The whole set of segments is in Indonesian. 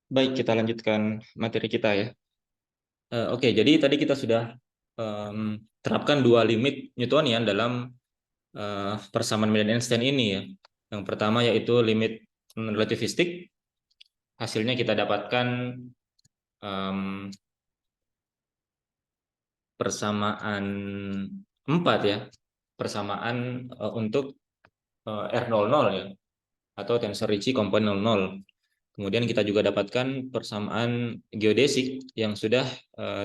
Baik, kita lanjutkan materi kita ya. Oke, jadi tadi kita sudah terapkan dua limit Newtonian dalam persamaan medan Einstein ini ya. Yang pertama yaitu limit relativistik. Hasilnya kita dapatkan em, persamaan 4 ya. Persamaan untuk R00 ya, atau tensor Ricci komponen 00. Kemudian kita juga dapatkan persamaan geodesik yang sudah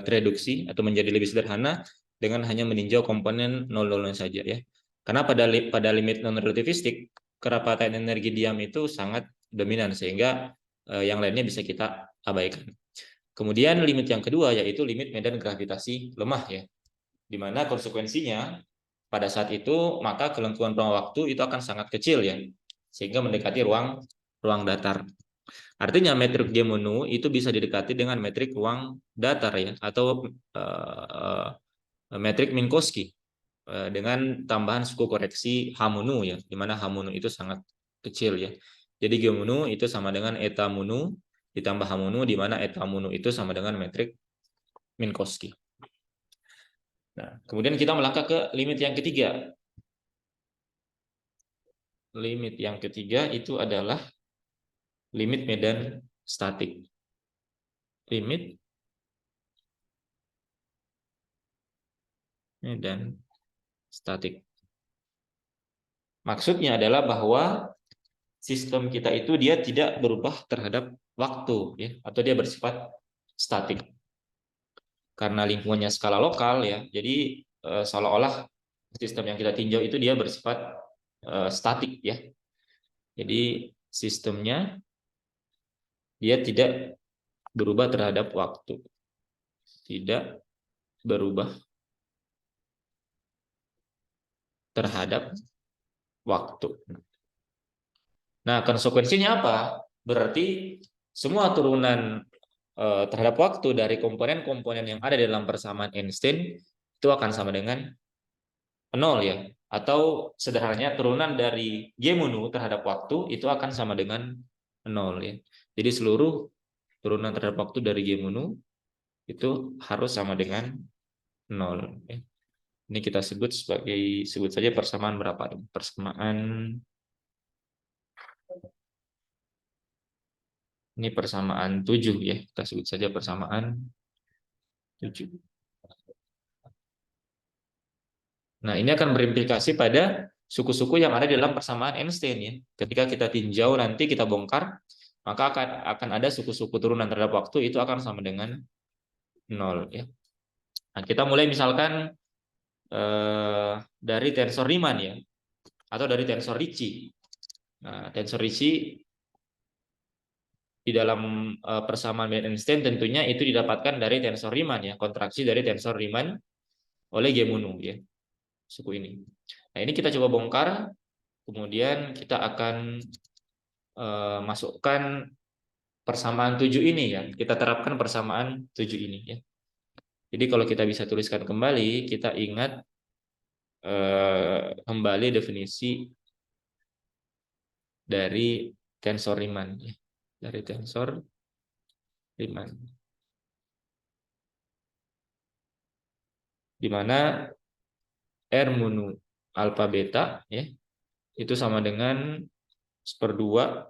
tereduksi atau menjadi lebih sederhana dengan hanya meninjau komponen 00 saja ya. Karena pada limit non relativistik kerapatan energi diam itu sangat dominan sehingga yang lainnya bisa kita abaikan. Kemudian limit yang kedua yaitu limit medan gravitasi lemah ya. Di mana konsekuensinya pada saat itu maka kelengkungan ruang waktu itu akan sangat kecil ya. Sehingga mendekati ruang datar. Artinya metrik G-Mono itu bisa didekati dengan metrik ruang datar ya, atau metrik Minkowski dengan tambahan suku koreksi H-Mono ya, di mana H-Mono itu sangat kecil ya. Jadi G-Mono itu sama dengan eta Mono ditambah H-Mono, di mana eta Mono itu sama dengan metrik Minkowski. Nah, kemudian kita melangkah ke limit yang ketiga. Limit yang ketiga itu adalah limit medan statik. Limit medan statik. Maksudnya adalah bahwa sistem kita itu dia tidak berubah terhadap waktu ya, atau dia bersifat statik. Karena lingkungannya skala lokal ya. Jadi seolah-olah sistem yang kita tinjau itu dia bersifat statik ya. Jadi sistemnya dia tidak berubah terhadap waktu. Tidak berubah terhadap waktu. Nah, konsekuensinya apa? Berarti semua turunan terhadap waktu dari komponen-komponen yang ada dalam persamaan Einstein itu akan sama dengan 0 ya. Atau sederhananya turunan dari G-Mono terhadap waktu itu akan sama dengan 0 ya. Jadi seluruh turunan terhadap waktu dari G-Mono itu harus sama dengan 0 ya. Ini kita sebut saja persamaan berapa? Persamaan Ini persamaan 7 ya. Kita sebut saja persamaan 7. Nah, ini akan berimplikasi pada suku-suku yang ada dalam persamaan Einstein ya. Ketika kita tinjau nanti kita bongkar, maka akan ada suku-suku turunan terhadap waktu itu akan sama dengan 0 ya. Nah, kita mulai misalkan dari tensor Riemann ya, atau dari tensor Ricci. Nah, tensor Ricci di dalam persamaan Einstein tentunya itu didapatkan dari tensor Riemann ya, kontraksi dari tensor Riemann oleh G-Mono ya, suku ini. Nah, ini kita coba bongkar, kemudian kita akan masukkan persamaan 7 ini ya. Kita terapkan persamaan 7 ini ya. Jadi kalau kita bisa tuliskan kembali, kita ingat kembali definisi dari tensor Riemann ya. Dari tensor Riemann. Di mana R munu alfa beta ya, itu sama dengan 1/2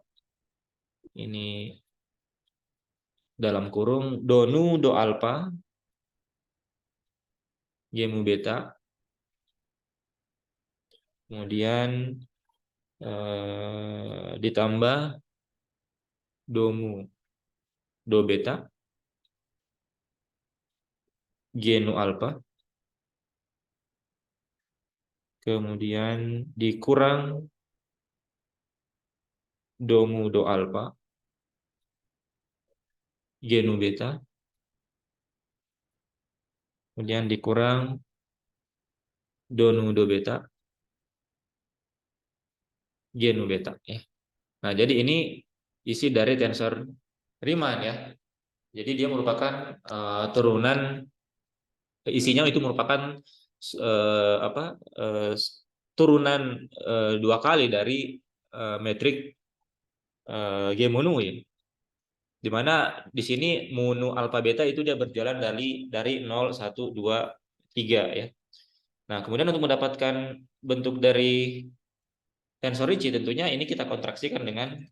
ini dalam kurung do nu do alfa G mu beta, kemudian ditambah do mu do beta G nu alfa, kemudian dikurang do mu do alfa G nu beta, kemudian dikurang do nu do beta G nu beta ya. Nah, jadi ini isi dari tensor Riemann ya. Jadi dia merupakan turunan, isinya itu merupakan turunan 2 kali dari metrik G-Mono ya. Di mana di sini mu nu alfa beta itu dia berjalan dari 0 1 2 3 ya. Nah, kemudian untuk mendapatkan bentuk dari tensor Ricci tentunya ini kita kontraksikan dengan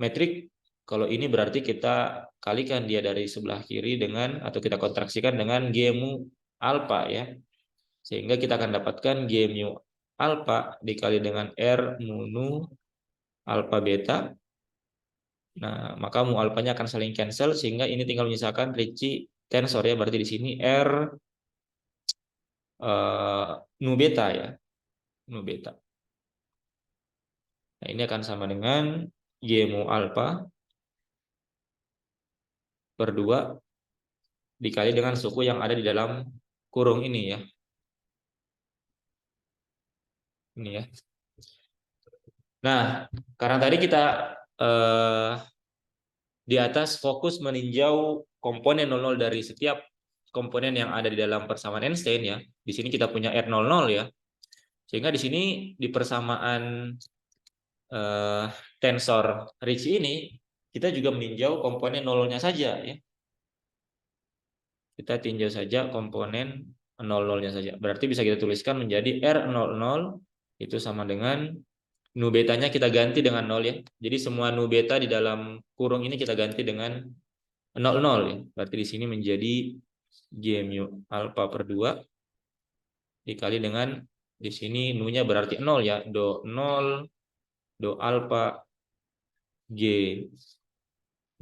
metrik. Kalau ini berarti kita kalikan dia dari sebelah kiri dengan, atau kita kontraksikan dengan G mu alfa ya. Sehingga kita akan dapatkan G mu alfa dikali dengan R mu nu alfa beta. Nah, maka mu alfanya akan saling cancel sehingga ini tinggal menyisakan Ricci tensor ya. Berarti di sini R nu beta ya, nu beta. Nah, ini akan sama dengan G mu alfa per 2 dikali dengan suku yang ada di dalam kurung ini ya. Ini ya. Nah, karena tadi kita di atas fokus meninjau komponen 00 dari setiap komponen yang ada di dalam persamaan Einstein ya. Di sini kita punya R00 ya. Sehingga di sini di persamaan tensor Ricci ini kita juga meninjau komponen 00-nya saja ya. Kita tinjau saja komponen 00-nya saja. Berarti bisa kita tuliskan menjadi R00 itu sama dengan nu betanya kita ganti dengan 0 ya. Jadi semua nu beta di dalam kurung ini kita ganti dengan 00 ya. Berarti di sini menjadi G mu alfa per 2 dikali dengan di sini nu-nya berarti 0 ya. Do 0 do alfa G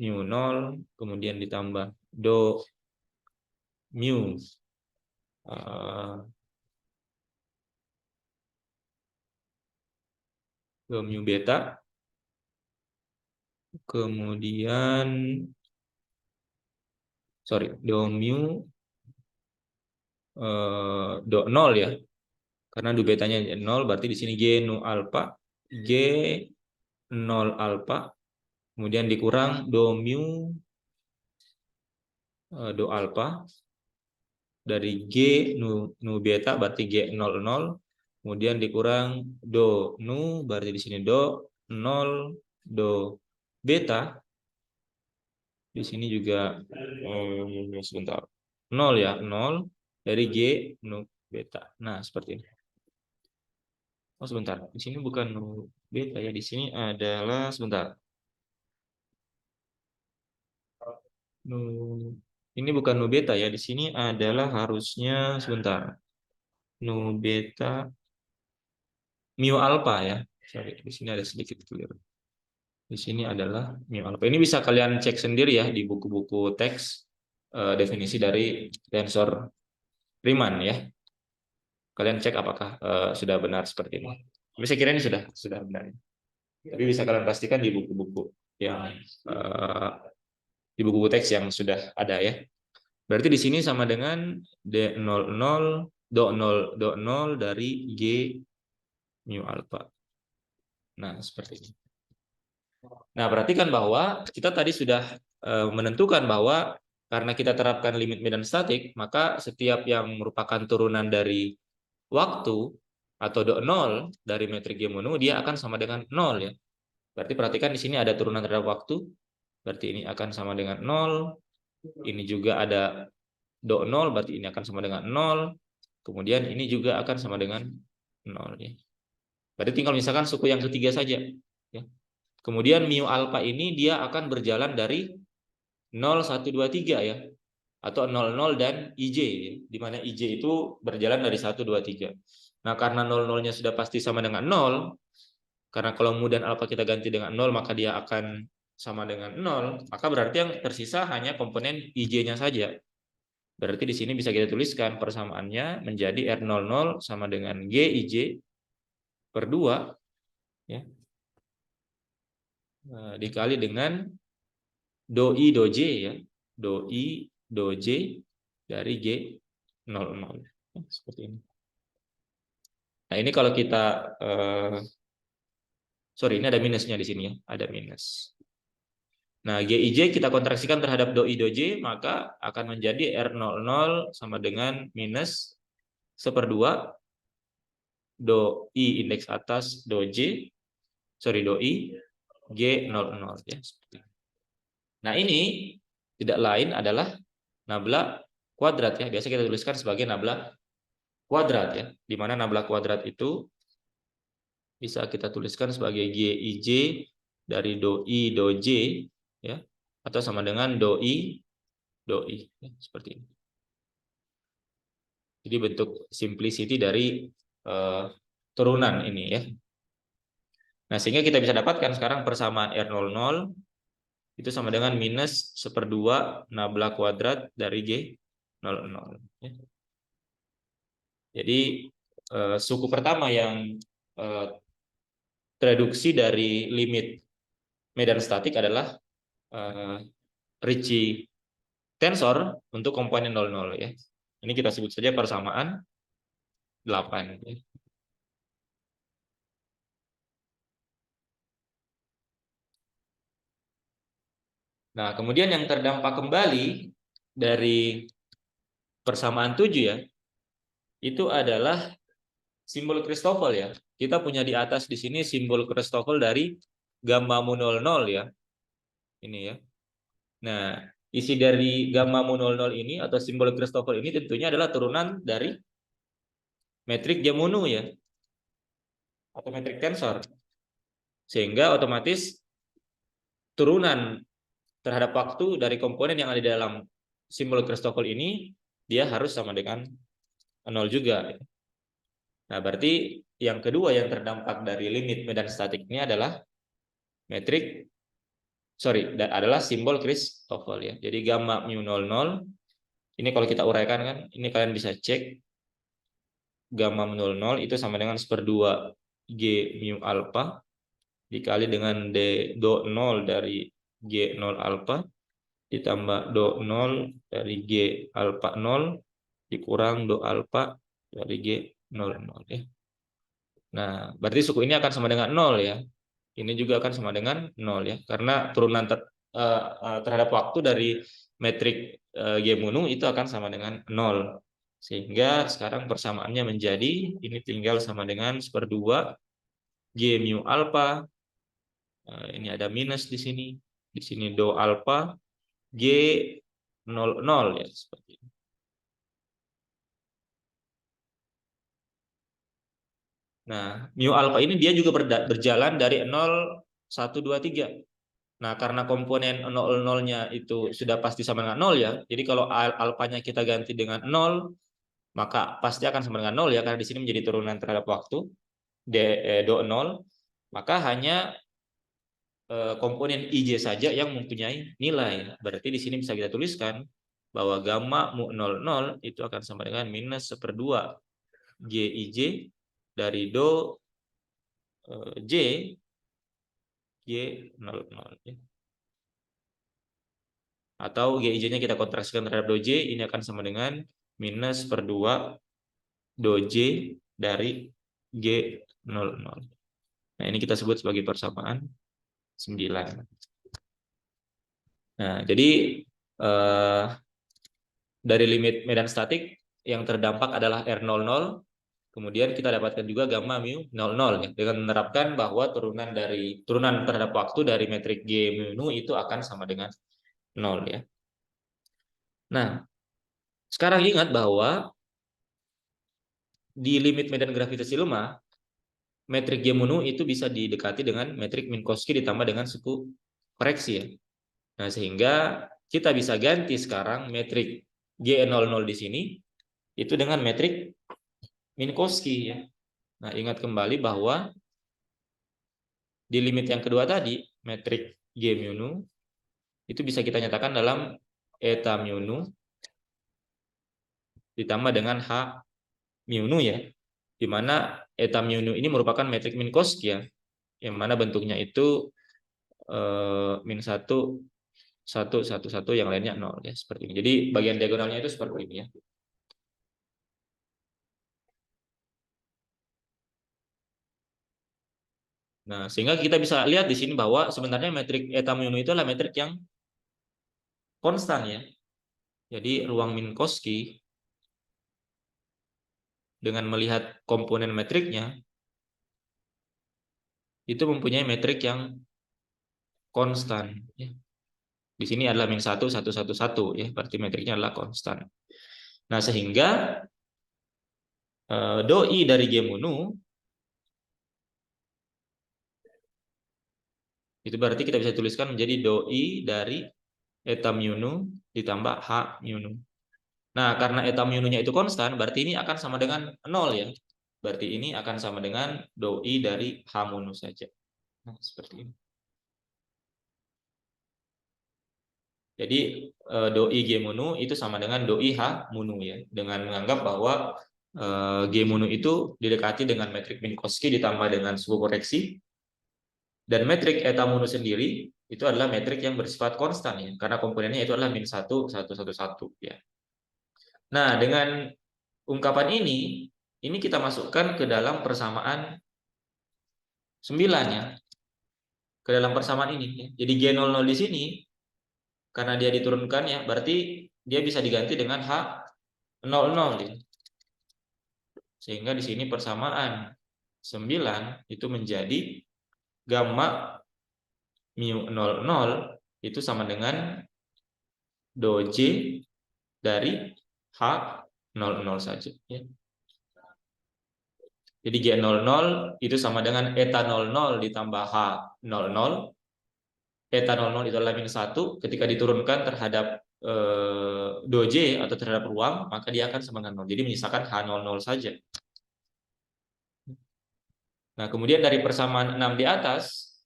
mu 0 kemudian ditambah do mu do mu beta kemudian do mu do 0 ya. Karena do betanya 0 berarti di sini G nu alfa G 0 alfa kemudian dikurang do mu do alfa dari G nu beta berarti G00 kemudian dikurang do nu berarti di sini do 0 do beta di sini juga sebentar 0 ya 0 dari G nu beta. Nah, seperti ini. Oh, sebentar. Di sini bukan nu beta ya, di sini adalah sebentar. Nu ini bukan nu beta ya, di sini adalah harusnya sebentar. Nu beta mu alfa ya. Sorry, di sini ada sedikit keliru. Di sini adalah mu alfa. Ini bisa kalian cek sendiri ya di buku-buku teks definisi dari tensor Riemann ya. Kalian cek apakah sudah benar seperti ini. Tapi saya kira ini sudah benar. Tapi bisa kalian pastikan di buku-buku yang di buku teks yang sudah ada ya. Berarti di sini sama dengan D00 do 0 dari G mu alfa. Nah, seperti ini. Nah, perhatikan bahwa kita tadi sudah menentukan bahwa karena kita terapkan limit medan statik, maka setiap yang merupakan turunan dari waktu atau do 0 dari metrik G mu dia akan sama dengan 0 ya. Berarti perhatikan di sini ada turunan terhadap waktu. Berarti ini akan sama dengan 0. Ini juga ada do 0, berarti ini akan sama dengan 0. Kemudian ini juga akan sama dengan 0 ya. Berarti tinggal misalkan suku yang ketiga saja ya. Kemudian mu alfa ini dia akan berjalan dari 0 1 2 3 ya. Atau 00 dan IJ ya. Di mana IJ itu berjalan dari 1 2 3. Nah, karena 00-nya sudah pasti sama dengan 0, karena kalau mu dan alfa kita ganti dengan 0 maka dia akan sama dengan 0, maka berarti yang tersisa hanya komponen IJ-nya saja. Berarti di sini bisa kita tuliskan persamaannya menjadi R00 sama dengan GIJ per 2 ya. Dikali dengan do I do J ya. Do I do J dari G00. Seperti ini. Nah, ini kalau kita sorry, ini ada minusnya di sini ya, ada minus. Nah, GIJ kita kontraksikan terhadap do I do J, maka akan menjadi R00 sama dengan minus 1/2 do I indeks atas do J, sorry do I G00 ya. Nah, ini tidak lain adalah nabla kuadrat ya. Biasa kita tuliskan sebagai nabla kuadrat ya. Di mana nabla kuadrat itu bisa kita tuliskan sebagai GIJ dari doi doj ya, atau sama dengan doi doi ya, seperti ini. Jadi bentuk simplicity dari turunan ini ya. Nah, sehingga kita bisa dapatkan sekarang persamaan R00 itu sama dengan minus 1/2 nabla kuadrat dari G00 ya. Jadi suku pertama yang tereduksi dari limit medan statik adalah Ricci tensor untuk komponen 00 ya. Ini kita sebut saja persamaan 8 ya. Nah, kemudian yang terdampak kembali dari persamaan 7 ya, itu adalah simbol Christoffel ya. Kita punya di atas di sini simbol Christoffel dari gamma mu 00 ya. Ini ya. Nah, isi dari gamma mu 00 ini atau simbol Christoffel ini tentunya adalah turunan dari metrik Gemunu ya. Atau metrik tensor. Sehingga otomatis turunan terhadap waktu dari komponen yang ada di dalam simbol Christoffel ini dia harus sama dengan 0 juga. Nah, berarti yang kedua yang terdampak dari limit medan statik ini adalah adalah simbol Christoffel ya. Jadi gamma mu 00 ini kalau kita uraikan kan, ini kalian bisa cek gamma mu 00 itu sama dengan 1/2 G mu alpha dikali dengan do 0 dari G0 alpha ditambah do 0 dari G alpha 0 dikurang do alpha dari G00 ya. Nah, berarti suku ini akan sama dengan 0 ya. Ini juga akan sama dengan 0 ya. Karena turunan terhadap waktu dari metrik G-Munu itu akan sama dengan 0. Sehingga sekarang persamaannya menjadi ini tinggal sama dengan 1/2 G mu alpha. Ini ada minus di sini. Di sini do alpha G00 ya seperti ini. Nah, mu alpha ini dia juga berjalan dari 0, 1, 2, 3. Nah, karena komponen 0,0-nya itu sudah pasti sama dengan 0 ya. Jadi kalau alfanya kita ganti dengan 0, maka pasti akan sama dengan 0 ya, karena di sini menjadi turunan terhadap waktu do 0. Maka hanya komponen IJ saja yang mempunyai nilai. Berarti di sini bisa kita tuliskan bahwa gamma mu 00 itu akan sama dengan minus 1/2 GIJ dari do J G00 ya. Atau GIJ-nya kita kontrasikan terhadap do J, ini akan sama dengan minus 1/2 do J dari G00. Nah, ini kita sebut sebagai persamaan 9. Nah, jadi dari limit medan statik yang terdampak adalah R00. Kemudian kita dapatkan juga gamma mu 00 ya, dengan menerapkan bahwa turunan terhadap waktu dari metrik G mu itu akan sama dengan 0 ya. Nah, sekarang ingat bahwa di limit medan gravitasi lemah, metrik G-Munu itu bisa didekati dengan metrik Minkowski ditambah dengan suku koreksi ya. Nah, sehingga kita bisa ganti sekarang metrik G00 di sini itu dengan metrik Minkowski ya. Nah, ingat kembali bahwa di limit yang kedua tadi, metrik G-Munu itu bisa kita nyatakan dalam eta mu ditambah dengan H mu ya, di mana eta mu ini merupakan metrik Minkowski ya, yang mana bentuknya itu min 1 1 1 1 yang lainnya 0 ya, seperti ini. Jadi bagian diagonalnya itu seperti ini ya. Nah, sehingga kita bisa lihat di sini bahwa sebenarnya metrik eta mu itu adalah metrik yang konstan ya. Jadi ruang Minkowski dengan melihat komponen metriknya itu mempunyai metrik yang konstan. Ya. Di sini adalah min 1, 1, 1, 1. Ya. Berarti metriknya adalah konstan. Nah, sehingga doi dari G munu itu berarti kita bisa tuliskan menjadi doi dari eta mu ditambah H mu. Nah, karena eta mu-nya itu konstan, berarti ini akan sama dengan 0 ya. Berarti ini akan sama dengan doi dari H mu saja. Nah, seperti ini. Jadi doi G munu itu sama dengan doi H munu ya. Dengan menganggap bahwa G munu itu didekati dengan metrik Minkowski ditambah dengan suku koreksi. Dan metrik eta munu sendiri itu adalah metrik yang bersifat konstan ya. Karena komponennya itu adalah min 1, 1, 1, 1 ya. Nah, dengan ungkapan ini kita masukkan ke dalam persamaan 9 ya. Ke dalam persamaan ini ya. Jadi G00 di sini karena dia diturunkan ya, berarti dia bisa diganti dengan H00 ya. Sehingga di sini persamaan 9 itu menjadi gamma mu 00 itu sama dengan doj dari H00 saja ya. Jadi G00 itu sama dengan eta 00 ditambah H00. Eta 00 itu adalah min 1. Ketika diturunkan terhadap doj atau terhadap ruang, maka dia akan sama dengan 0. Jadi menyisakan H00 saja. Nah, kemudian dari persamaan 6 di atas,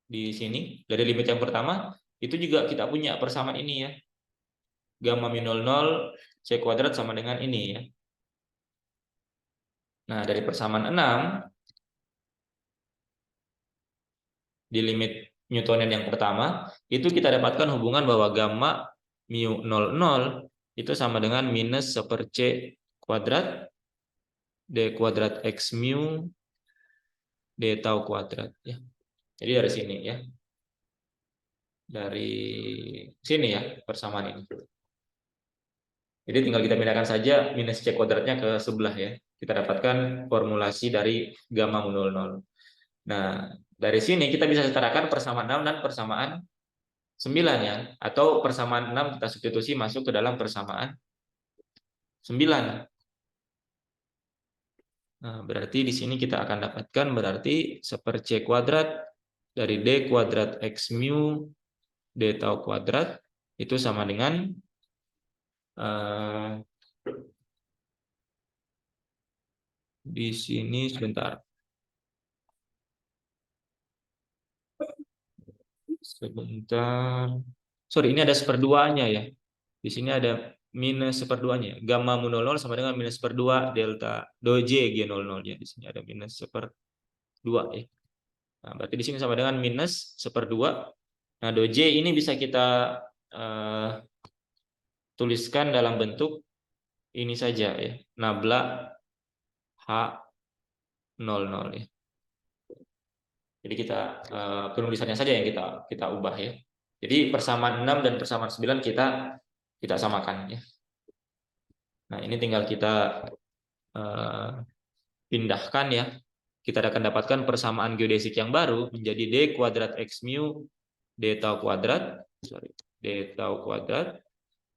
di sini, dari limit yang pertama, itu juga kita punya persamaan ini ya. Gamma min 00 C kuadrat sama dengan ini ya. Nah, dari persamaan 6, di limit Newtonian yang pertama, itu kita dapatkan hubungan bahwa gamma mu 00 itu sama dengan minus 1 C kuadrat D kuadrat X mu D tau kuadrat ya. Jadi dari sini ya. Dari sini ya persamaan ini. Jadi tinggal kita pindahkan saja minus C kuadratnya ke sebelah ya. Kita dapatkan formulasi dari gamma mu 00. Nah, dari sini kita bisa setarakan persamaan 6 dan persamaan 9 ya. Atau persamaan 6 kita substitusi masuk ke dalam persamaan 9. Nah, berarti di sini kita akan dapatkan berarti 1 C kuadrat dari D kuadrat X mu D tau kuadrat itu sama dengan di sini sebentar. Sorry, ini ada seperduanya ya. Di sini ada minus seperduanya. Gamma mu 00 sama dengan minus seperdua delta doj G00 ya. Di sini ada minus seperdua ya. Nah, berarti di sini sama dengan minus seperdua. Nah, doj ini bisa kita tuliskan dalam bentuk ini saja ya. Nabla H00 ya. Jadi kita penulisannya saja yang kita ubah ya. Jadi persamaan 6 dan persamaan 9 kita samakan ya. Nah, ini tinggal kita pindahkan ya. Kita akan dapatkan persamaan geodesik yang baru menjadi D kuadrat X mu D tau kuadrat. D tau kuadrat.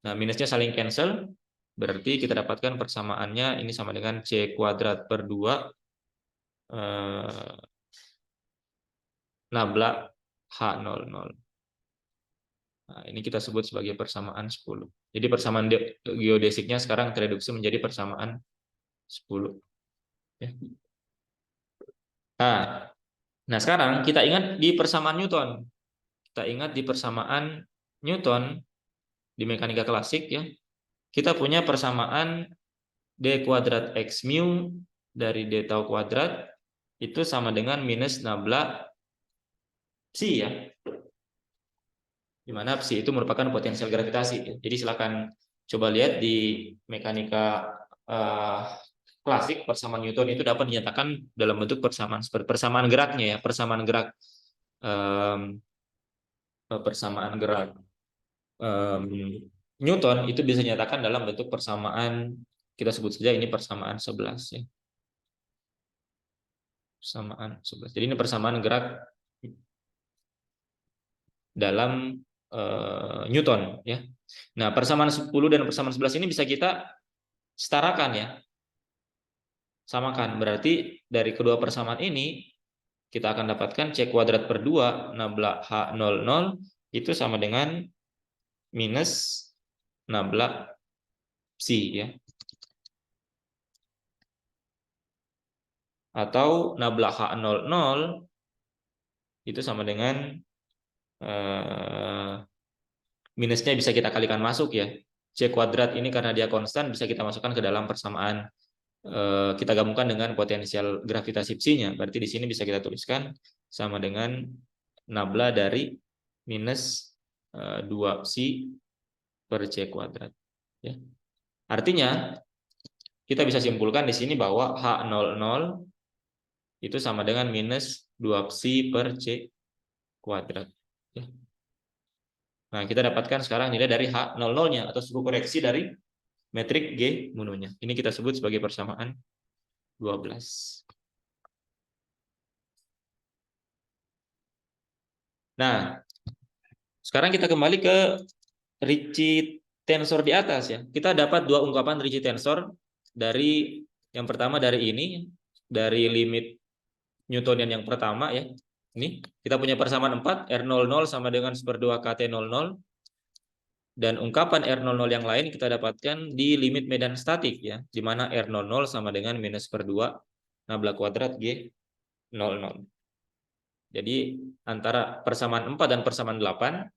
Nah, minusnya saling cancel. Berarti kita dapatkan persamaannya ini sama dengan C kuadrat per 2 nabla H00. Nah, ini kita sebut sebagai persamaan 10. Jadi persamaan geodesiknya sekarang tereduksi menjadi persamaan 10. Ya. Nah, sekarang kita ingat di persamaan Newton. Kita ingat di persamaan Newton di mekanika klasik ya. Kita punya persamaan D kuadrat X mu dari D tau kuadrat itu sama dengan minus nabla psi ya. Di mana psi itu merupakan potensial gravitasi. Jadi silakan coba lihat di mekanika klasik persamaan Newton itu dapat dinyatakan dalam bentuk persamaan geraknya ya, persamaan gerak Newton itu bisa dinyatakan dalam bentuk persamaan, kita sebut saja ini persamaan 11 ya. Persamaan 11. Jadi ini persamaan gerak dalam Newton ya. Nah, persamaan 10 dan persamaan 11 ini bisa kita setarakan ya. Samakan. Berarti dari kedua persamaan ini kita akan dapatkan C kuadrat per 2 nabla H00 itu sama dengan minus nabla psi ya. Atau nabla H00 itu sama dengan minusnya bisa kita kalikan masuk ya. C kuadrat ini karena dia konstan bisa kita masukkan ke dalam persamaan, kita gabungkan dengan potensial gravitasi psinya. Berarti di sini bisa kita tuliskan sama dengan nabla dari minus 2 psi per C kuadrat ya. Artinya kita bisa simpulkan di sini bahwa H00 itu sama dengan minus 2 psi per C kuadrat ya. Nah, kita dapatkan sekarang nilai dari H00-nya atau suku koreksi dari metrik G mononya. Ini kita sebut sebagai persamaan 12. Nah, sekarang kita kembali ke Ricci tensor di atas ya. Kita dapat dua ungkapan Ricci tensor dari yang pertama dari ini, dari limit Newtonian yang pertama ya. Ini kita punya persamaan 4, R00 sama dengan 1/2 KT00. Dan ungkapan R00 yang lain kita dapatkan di limit medan statik ya, di mana R00 sama dengan minus per 2 nabla kuadrat G00. Jadi antara persamaan 4 dan persamaan 8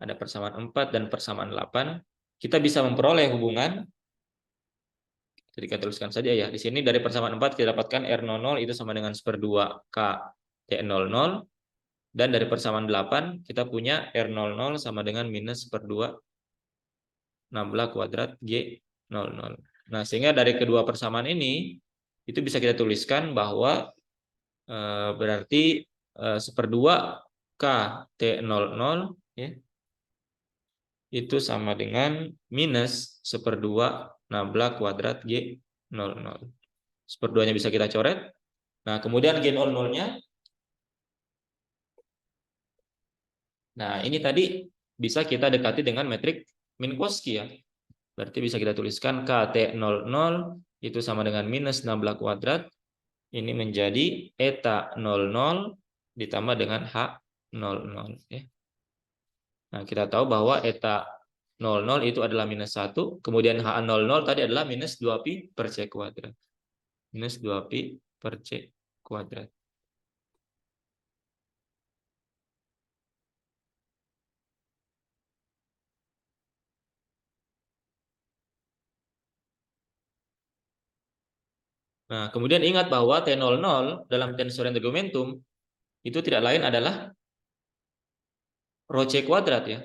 ada persamaan 4 dan persamaan 8, kita bisa memperoleh hubungan. Jadi kita tuliskan saja ya. Di sini dari persamaan 4 kita dapatkan R00 itu sama dengan 1/2 K T00. Dan dari persamaan 8 kita punya R00 sama dengan minus 1/2 nabla kuadrat G00. Nah, sehingga dari kedua persamaan ini itu bisa kita tuliskan bahwa berarti 1/2 K T00 ya, itu sama dengan minus 1/2 nabla kuadrat G00. 1/2-nya bisa kita coret. Nah, kemudian G00-nya. Nah, ini tadi bisa kita dekati dengan metrik Minkowski ya. Berarti bisa kita tuliskan KT00 itu sama dengan minus nabla kuadrat. Ini menjadi eta 00 ditambah dengan H00 ya. Nah, kita tahu bahwa eta 00 itu adalah minus 1, kemudian H00 tadi adalah minus 2pi per C kuadrat. Minus 2pi per C kuadrat. Nah, kemudian ingat bahwa T00 dalam tensor integumentum itu tidak lain adalah rho C kuadrat ya,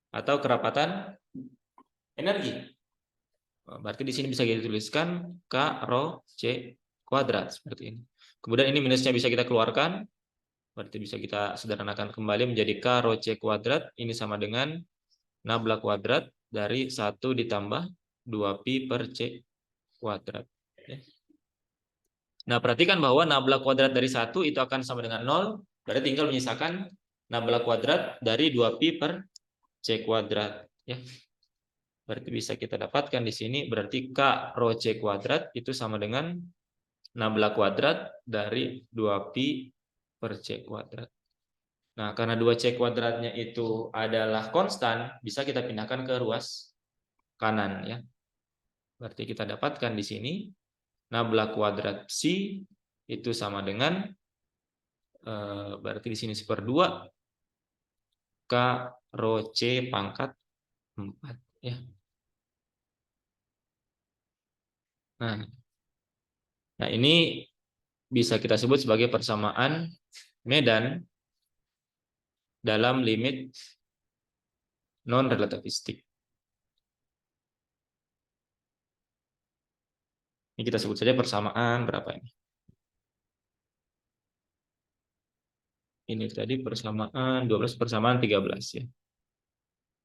atau kerapatan energi. Berarti di sini bisa kita tuliskan K rho C kuadrat seperti ini. Kemudian ini minusnya bisa kita keluarkan. Berarti bisa kita sederhanakan kembali menjadi K rho C kuadrat. Ini sama dengan nabla kuadrat dari 1 ditambah 2pi per C kuadrat. Nah, perhatikan bahwa nabla kuadrat dari 1 itu akan sama dengan 0. Berarti tinggal menyisakan nabla kuadrat dari 2pi per C kuadrat. Ya. Berarti bisa kita dapatkan di sini berarti K rho C kuadrat itu sama dengan nabla kuadrat dari 2pi per C kuadrat. Nah, karena 2C kuadratnya itu adalah konstan, bisa kita pindahkan ke ruas kanan ya. Berarti kita dapatkan di sini nabla kuadrat psi itu sama dengan berarti di sini 1/2 K rho C pangkat 4 ya. Nah, ini bisa kita sebut sebagai persamaan medan dalam limit non relativistik. Ini kita sebut saja persamaan berapa ini? Ini tadi persamaan 12, persamaan 13 ya.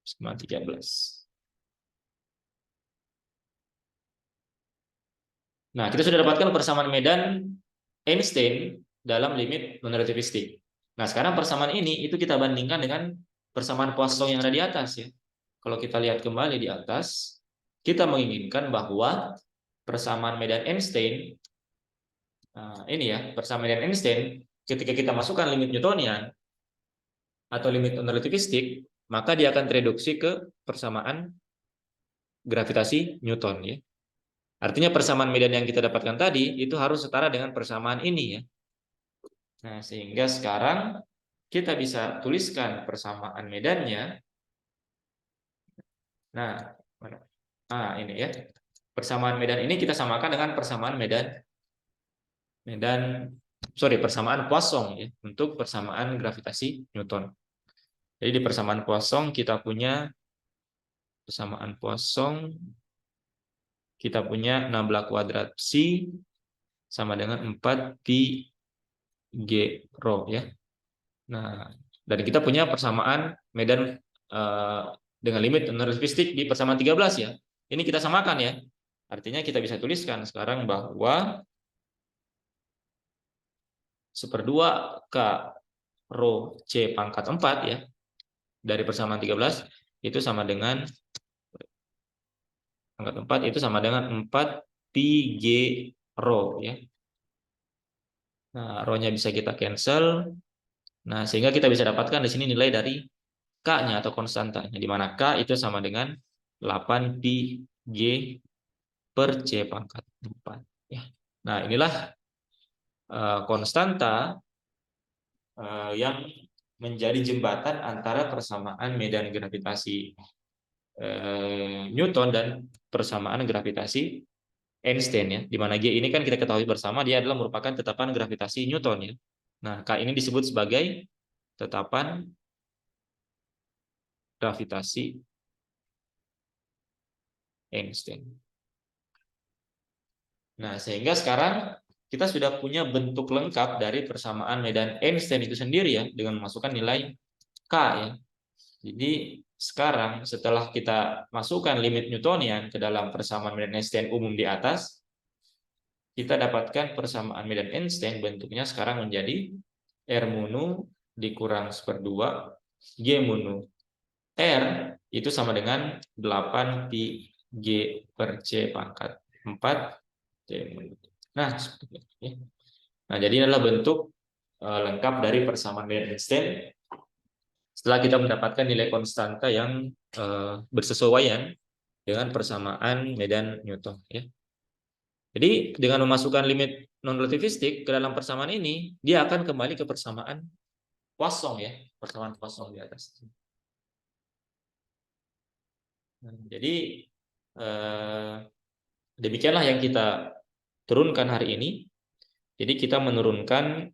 Persamaan 13. Nah, kita sudah dapatkan persamaan medan Einstein dalam limit non relativistik. Nah, sekarang persamaan ini itu kita bandingkan dengan persamaan Poisson yang ada di atas ya. Kalau kita lihat kembali di atas, kita menginginkan bahwa persamaan medan Einstein, ini ya, persamaan medan Einstein, ketika kita masukkan limit Newtonian atau limit non-relativistik, maka dia akan tereduksi ke persamaan gravitasi Newton ya. Artinya persamaan medan yang kita dapatkan tadi itu harus setara dengan persamaan ini ya. Nah, sehingga sekarang kita bisa tuliskan persamaan medannya. Nah, ini ya. Persamaan medan ini kita samakan dengan persamaan persamaan Poisson ya, untuk persamaan gravitasi Newton. Jadi di persamaan Poisson kita punya 16 kuadrat psi sama dengan 4 pi g rho ya. Nah, dan kita punya persamaan medan dengan limit non-relativistik di persamaan 13 ya. Ini kita samakan ya. Artinya kita bisa tuliskan sekarang bahwa 1/2 K rho C pangkat 4 ya, dari persamaan 13 itu sama dengan pangkat 4 itu sama dengan 4 pi g rho ya. Nah, rho-nya bisa kita cancel. Nah, sehingga kita bisa dapatkan di sini nilai dari K-nya atau konstantanya, di mana K itu sama dengan 8 pi g per C pangkat 4 ya. Nah, inilah konstanta yang menjadi jembatan antara persamaan medan gravitasi Newton dan persamaan gravitasi Einstein ya, di mana G ini kan kita ketahui bersama dia adalah merupakan tetapan gravitasi Newton ya. Nah, K ini disebut sebagai tetapan gravitasi Einstein. Nah, sehingga sekarang kita sudah punya bentuk lengkap dari persamaan medan Einstein itu sendiri ya, dengan memasukkan nilai K ya. Jadi sekarang setelah kita masukkan limit Newtonian ke dalam persamaan medan Einstein umum di atas, kita dapatkan persamaan medan Einstein bentuknya sekarang menjadi R munu dikurang 1/2 G munu R itu sama dengan 8 pi G per C pangkat 4 C munu. Nah, jadi ini adalah bentuk lengkap dari persamaan medan Einstein setelah kita mendapatkan nilai konstanta yang bersesuaian dengan persamaan medan Newton ya. Jadi dengan memasukkan limit non-relativistik ke dalam persamaan ini, dia akan kembali ke persamaan Poisson ya, persamaan Poisson di atas. Jadi demikianlah yang kita turunkan hari ini. Jadi kita menurunkan,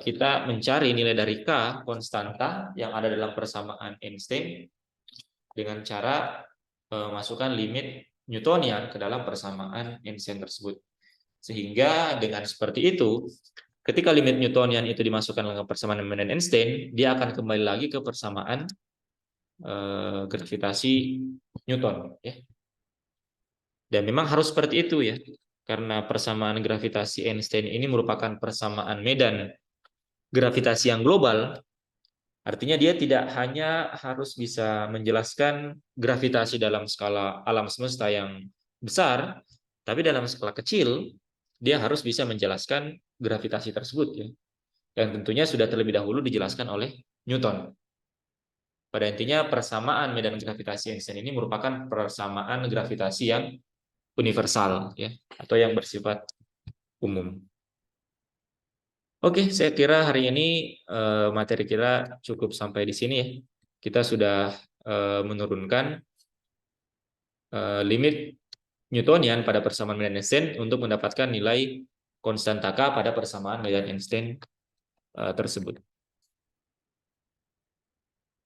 kita mencari nilai dari K konstanta yang ada dalam persamaan Einstein dengan cara masukkan limit Newtonian ke dalam persamaan Einstein tersebut. Sehingga dengan seperti itu, ketika limit Newtonian itu dimasukkan dalam persamaan medan Einstein, dia akan kembali lagi ke persamaan gravitasi Newton ya. Dan memang harus seperti itu ya, karena persamaan gravitasi Einstein ini merupakan persamaan medan gravitasi yang global. Artinya dia tidak hanya harus bisa menjelaskan gravitasi dalam skala alam semesta yang besar, tapi dalam skala kecil dia harus bisa menjelaskan gravitasi tersebut ya. Yang tentunya sudah terlebih dahulu dijelaskan oleh Newton. Pada intinya persamaan medan gravitasi Einstein ini merupakan persamaan gravitasi yang universal ya, atau yang bersifat umum. Oke, saya kira hari ini materi kita cukup sampai di sini ya. Kita sudah menurunkan limit Newtonian pada persamaan medan Einstein untuk mendapatkan nilai konstanta K pada persamaan medan Einstein tersebut.